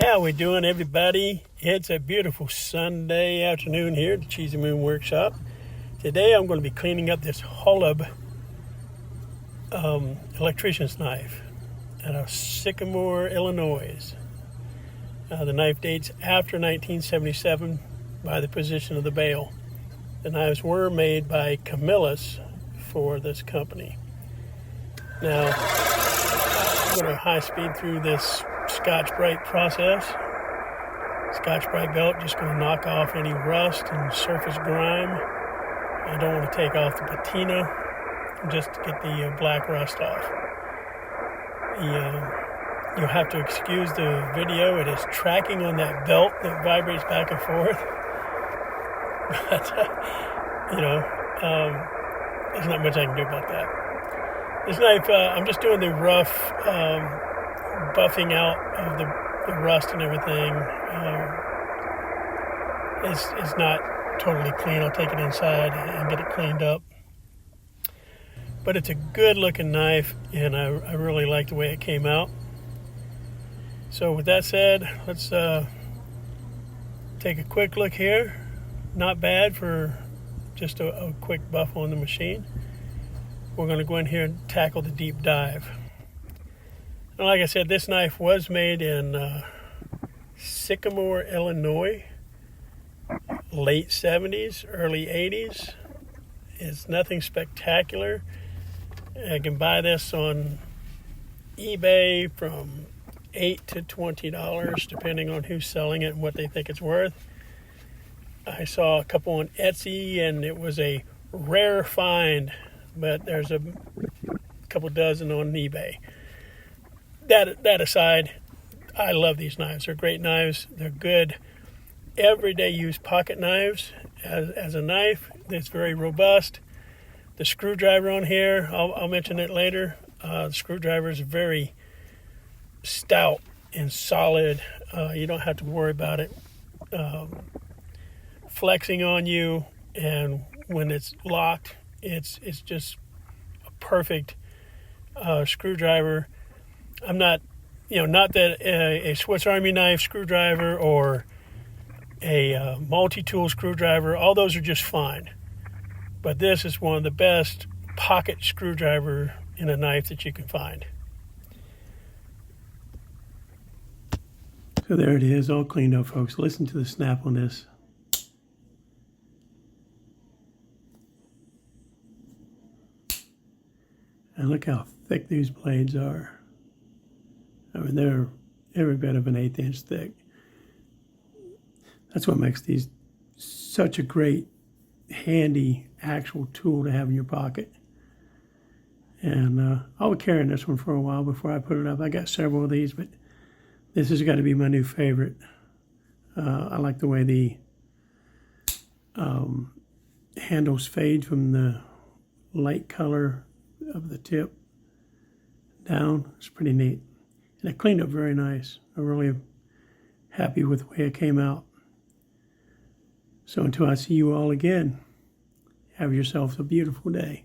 How we doing, everybody? It's a beautiful Sunday afternoon here at the Cheesy Moon Workshop. Today I'm going to be cleaning up this HOLUB Electrician's Knife out of Sycamore, Illinois. The knife dates after 1977 by the position of the bail. The knives were made by Cammillus for this company. Now, I'm going to high speed through this Scotch-Brite process. Scotch-Brite belt, just going to knock off any rust and surface grime. I don't want to take off the patina, just to get the black rust off. You'll have to excuse the video. It is tracking on that belt that vibrates back and forth. But, there's not much I can do about that. This knife, I'm just doing the rough buffing out of the rust and everything. It's not totally clean. I'll take it inside and get it cleaned up. But it's a good looking knife, and I really like the way it came out. So with that said, let's take a quick look here. Not bad for just a quick buff on the machine. We're going to go in here and tackle the deep dive. And like I said, this knife was made in Sycamore, Illinois, late 70s, early 80s. It's nothing spectacular. I can buy this on eBay from $8 to $20, depending on who's selling it and what they think it's worth. I saw a couple on Etsy, and it was a rare find, but there's a couple dozen on eBay. That aside, I love these knives. They're great knives. They're good everyday use pocket knives. As a knife, it's very robust. The screwdriver on here, I'll mention it later. The screwdriver is very stout and solid. You don't have to worry about it flexing on you, and when it's locked, it's just a perfect screwdriver. I'm not, not that a Swiss Army knife screwdriver or a multi-tool screwdriver, all those are just fine. But this is one of the best pocket screwdriver in a knife that you can find. So there it is, all cleaned up, folks. Listen to the snap on this. And look how thick these blades are. I mean, they're every bit of an 1/8 inch thick. That's what makes these such a great, handy, actual tool to have in your pocket. And I'll be carrying this one for a while before I put it up. I got several of these, but this has got to be my new favorite. I like the way the handles fade from the light color of the tip down. It's pretty neat. And it cleaned up very nice. I'm really happy with the way it came out. So until I see you all again, have yourself a beautiful day.